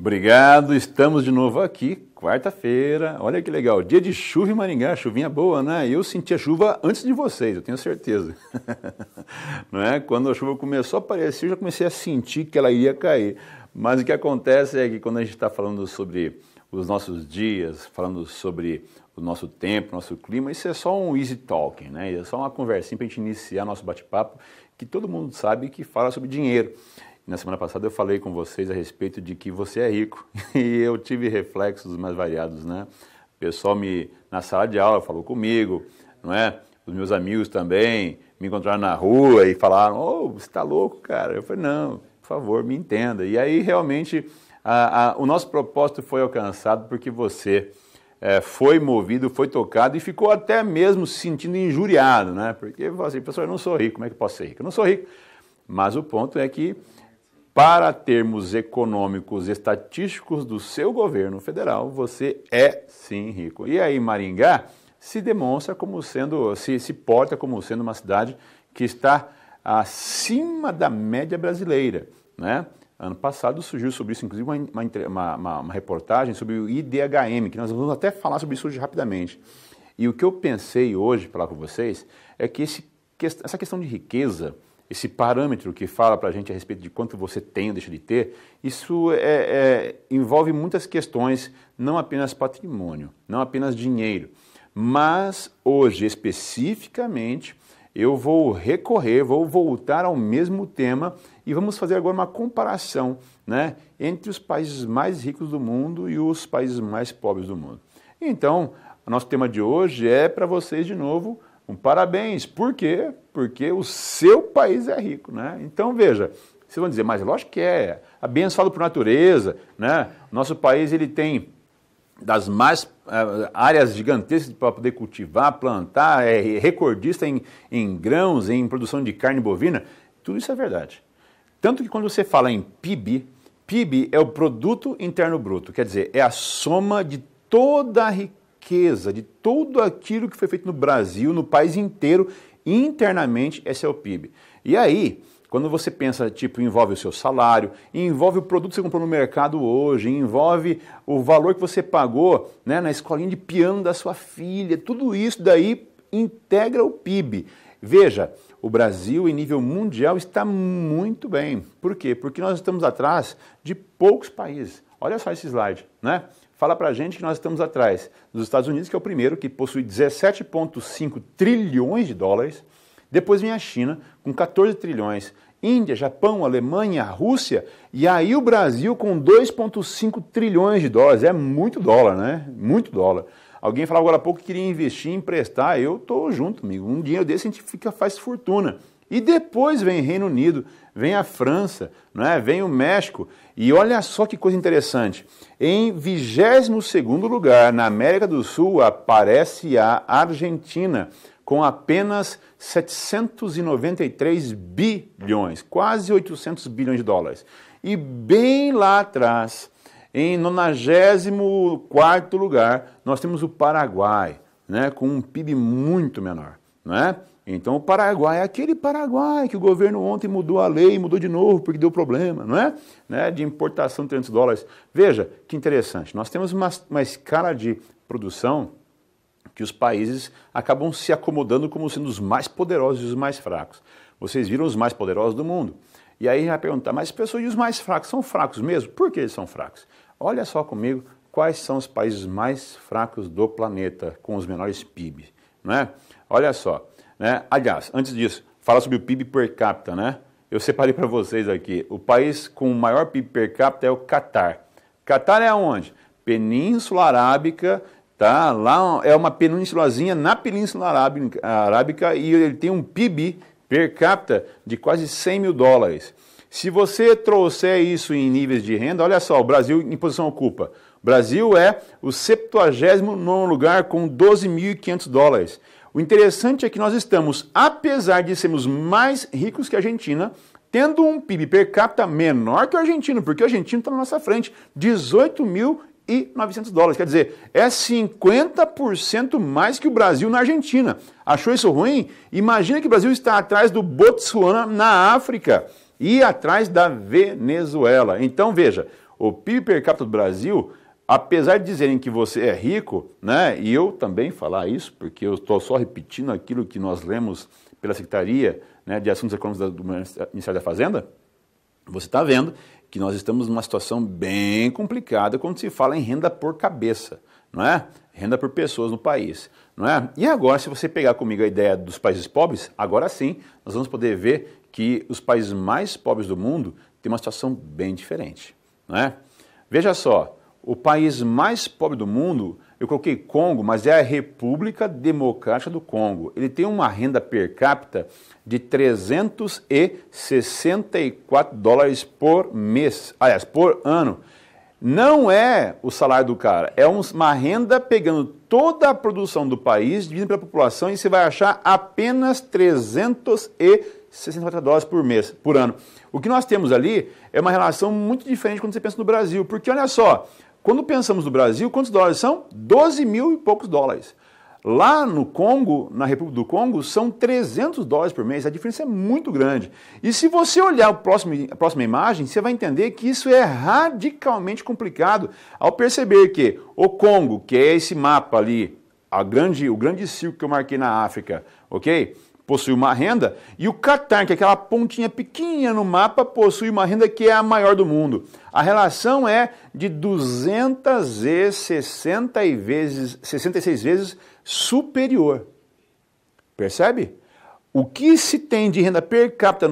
Obrigado, estamos de novo aqui, quarta-feira, olha que legal, dia de chuva em Maringá, chuvinha boa, né? Eu senti a chuva antes de vocês, eu tenho certeza. Não é? Quando a chuva começou a aparecer, eu já comecei a sentir que ela ia cair. Mas o que acontece é que quando a gente está falando sobre os nossos dias, falando sobre o nosso tempo, nosso clima, isso é só um easy talking, né? É só uma conversinha para a gente iniciar nosso bate-papo, que todo mundo sabe que fala sobre dinheiro. Na semana passada eu falei com vocês a respeito de que você é rico e eu tive reflexos mais variados, né? O pessoal na sala de aula falou comigo, não é? Os meus amigos também me encontraram na rua e falaram, você está louco, cara? Eu falei, não, por favor, me entenda. E aí realmente o nosso propósito foi alcançado porque você foi movido, foi tocado e ficou até mesmo se sentindo injuriado, né? Porque eu falei assim, pessoal, eu não sou rico, como é que eu posso ser rico? Eu não sou rico. Mas o ponto é que para termos econômicos estatísticos do seu governo federal, você é sim rico. E aí Maringá se demonstra como sendo, se porta como sendo uma cidade que está acima da média brasileira, né? Ano passado surgiu sobre isso, inclusive, uma reportagem sobre o IDHM, que nós vamos até falar sobre isso hoje rapidamente. E o que eu pensei hoje, falar com vocês, é que essa questão de riqueza, esse parâmetro que fala para a gente a respeito de quanto você tem ou deixa de ter, isso envolve muitas questões, não apenas patrimônio, não apenas dinheiro, mas hoje, especificamente, eu vou voltar ao mesmo tema e vamos fazer agora uma comparação, né, entre os países mais ricos do mundo e os países mais pobres do mundo. Então, o nosso tema de hoje é para vocês, de novo, um parabéns. Por quê? Porque o seu país é rico, né? Então, veja, vocês vão dizer, mas lógico que é abençoado por natureza, né? Nosso país, ele tem das mais áreas gigantescas para poder cultivar, plantar, é recordista em grãos, em produção de carne bovina. Tudo isso é verdade. Tanto que quando você fala em PIB, PIB é o Produto Interno Bruto, quer dizer, é a soma de toda a riqueza, de tudo aquilo que foi feito no Brasil, no país inteiro, internamente, esse é o PIB. E aí, quando você pensa, tipo, envolve o seu salário, envolve o produto que você comprou no mercado hoje, envolve o valor que você pagou, né, na escolinha de piano da sua filha, tudo isso daí integra o PIB. Veja, o Brasil, em nível mundial, está muito bem. Por quê? Porque nós estamos atrás de poucos países. Olha só esse slide, né? Fala pra gente que nós estamos atrás dos Estados Unidos, que é o primeiro, que possui 17,5 trilhões de dólares. Depois vem a China, com 14 trilhões. Índia, Japão, Alemanha, Rússia. E aí o Brasil com 2,5 trilhões de dólares. É muito dólar, né? Muito dólar. Alguém falava agora há pouco que queria investir, emprestar. Eu estou junto, amigo. Um dinheiro desse a gente faz fortuna. E depois vem Reino Unido, vem a França, não é? Vem o México. E olha só que coisa interessante. Em 22º lugar, na América do Sul, aparece a Argentina, com apenas 793 bilhões, quase 800 bilhões de dólares. E bem lá atrás, em 94º lugar, nós temos o Paraguai, né, com um PIB muito menor, não é? Então o Paraguai é aquele Paraguai que o governo ontem mudou a lei, mudou de novo porque deu problema, não é? Né, de importação de 300 dólares. Veja que interessante, nós temos uma escala de produção que os países acabam se acomodando como sendo os mais poderosos e os mais fracos. Vocês viram os mais poderosos do mundo. E aí vai perguntar, mas pessoas e os mais fracos são fracos mesmo? Por que eles são fracos? Olha só comigo quais são os países mais fracos do planeta, com os menores PIB, não é? Olha só. Né? Aliás, antes disso, fala sobre o PIB per capita, né? Eu separei para vocês aqui. O país com o maior PIB per capita é o Catar. Catar é onde? Península Arábica, tá? Lá é uma penínsulazinha na Península Arábica e ele tem um PIB per capita de quase 100 mil dólares. Se você trouxer isso em níveis de renda, olha só, o Brasil em posição ocupa. O Brasil é o 79º lugar com 12.500 dólares. O interessante é que nós estamos, apesar de sermos mais ricos que a Argentina, tendo um PIB per capita menor que o argentino, porque o argentino está na nossa frente, 18.900 dólares. Quer dizer, é 50% mais que o Brasil na Argentina. Achou isso ruim? Imagina que o Brasil está atrás do Botsuana na África e atrás da Venezuela. Então, veja, o PIB per capita do Brasil, apesar de dizerem que você é rico, né, e eu também falar isso, porque eu estou só repetindo aquilo que nós lemos pela Secretaria, né, de Assuntos Econômicos do Ministério da Fazenda, você está vendo que nós estamos numa situação bem complicada quando se fala em renda por cabeça, não é? Renda por pessoas no país, não é? E agora, se você pegar comigo a ideia dos países pobres, agora sim, nós vamos poder ver que os países mais pobres do mundo têm uma situação bem diferente, não é? Veja só, o país mais pobre do mundo, eu coloquei Congo, mas é a República Democrática do Congo. Ele tem uma renda per capita de 364 dólares por mês, aliás, por ano. Não é o salário do cara, é uma renda pegando toda a produção do país, dividindo pela população, e você vai achar apenas 364 dólares por mês, por ano. O que nós temos ali é uma relação muito diferente quando você pensa no Brasil, porque olha só, quando pensamos no Brasil, quantos dólares são? 12 mil e poucos dólares. Lá no Congo, na República do Congo, são 300 dólares por mês. A diferença é muito grande. E se você olhar a próxima imagem, você vai entender que isso é radicalmente complicado ao perceber que o Congo, que é esse mapa ali, o grande círculo que eu marquei na África, ok? Possui uma renda, e o Catar, que é aquela pontinha pequenininha no mapa, possui uma renda que é a maior do mundo. A relação é de 266 vezes superior. Percebe? O que se tem de renda per capita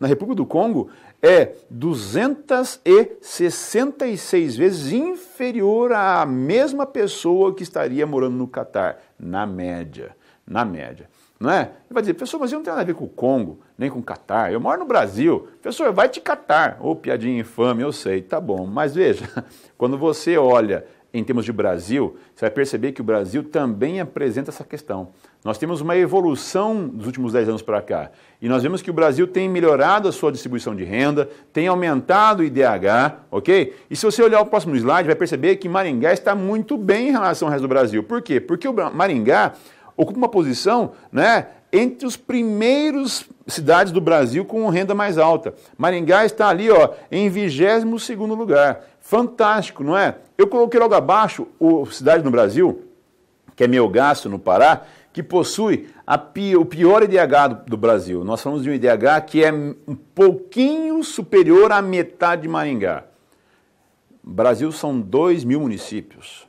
na República do Congo é 266 vezes inferior à mesma pessoa que estaria morando no Catar, na média. Na média. Não é? Ele vai dizer, professor, mas eu não tenho nada a ver com o Congo, nem com o Catar, eu moro no Brasil. Professor, vai te catar. Ô, piadinha infame, eu sei, tá bom. Mas veja, quando você olha em termos de Brasil, você vai perceber que o Brasil também apresenta essa questão. Nós temos uma evolução dos últimos 10 anos para cá. E nós vemos que o Brasil tem melhorado a sua distribuição de renda, tem aumentado o IDH, ok? E se você olhar o próximo slide, vai perceber que Maringá está muito bem em relação ao resto do Brasil. Por quê? Porque o Maringá ocupa uma posição, né, entre os primeiros cidades do Brasil com renda mais alta. Maringá está ali, ó, em 22º lugar. Fantástico, não é? Eu coloquei logo abaixo a cidade no Brasil, que é Melgaço, no Pará, que possui o pior IDH do Brasil. Nós falamos de um IDH que é um pouquinho superior à metade de Maringá. Brasil são 2.000 municípios.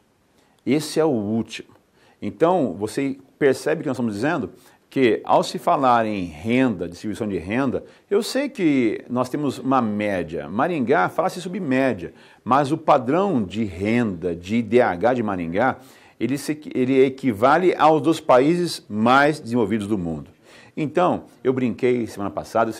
Esse é o último. Então, você percebe que nós estamos dizendo que, ao se falar em renda, distribuição de renda, eu sei que nós temos uma média. Maringá fala-se sobre média, mas o padrão de renda, de IDH de Maringá, ele equivale aos dos países mais desenvolvidos do mundo. Então, eu brinquei semana passada,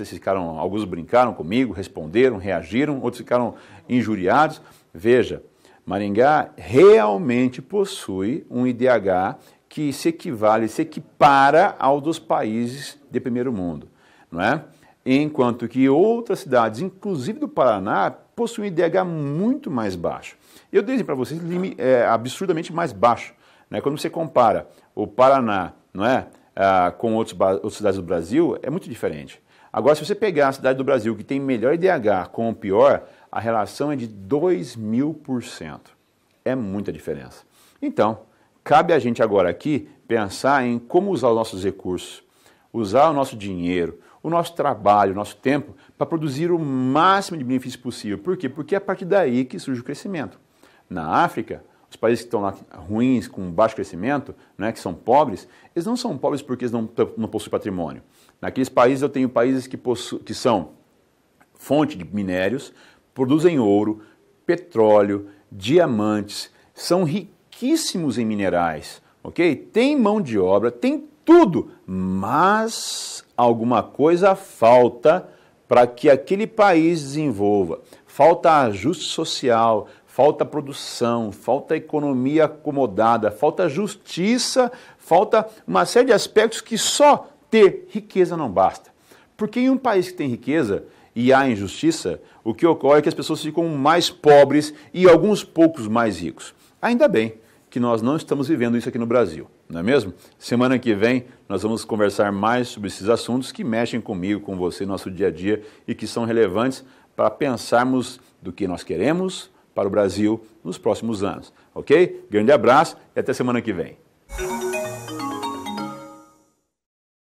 alguns brincaram comigo, responderam, reagiram, outros ficaram injuriados. Veja, Maringá realmente possui um IDH que se equipara ao dos países de primeiro mundo, não é? Enquanto que outras cidades, inclusive do Paraná, possuem um IDH muito mais baixo. Eu dei para vocês absurdamente mais baixo, né? Quando você compara o Paraná, não é, com outras cidades do Brasil, é muito diferente. Agora, se você pegar a cidade do Brasil que tem melhor IDH com o pior, a relação é de 2.000%. É muita diferença. Então, cabe a gente agora aqui pensar em como usar os nossos recursos, usar o nosso dinheiro, o nosso trabalho, o nosso tempo, para produzir o máximo de benefício possível. Por quê? Porque é a partir daí que surge o crescimento. Na África, os países que estão lá ruins, com baixo crescimento, né, que são pobres, eles não são pobres porque eles não possuem patrimônio. Naqueles países eu tenho países que são fonte de minérios, produzem ouro, petróleo, diamantes, são riquíssimos em minerais, ok? Tem mão de obra, tem tudo, mas alguma coisa falta para que aquele país desenvolva. Falta ajuste social, falta produção, falta economia acomodada, falta justiça, falta uma série de aspectos que só ter riqueza não basta. Porque em um país que tem riqueza e há injustiça, o que ocorre é que as pessoas ficam mais pobres e alguns poucos mais ricos. Ainda bem que nós não estamos vivendo isso aqui no Brasil, não é mesmo? Semana que vem nós vamos conversar mais sobre esses assuntos que mexem comigo, com você, no nosso dia a dia e que são relevantes para pensarmos do que nós queremos, para o Brasil nos próximos anos, ok? Grande abraço e até semana que vem.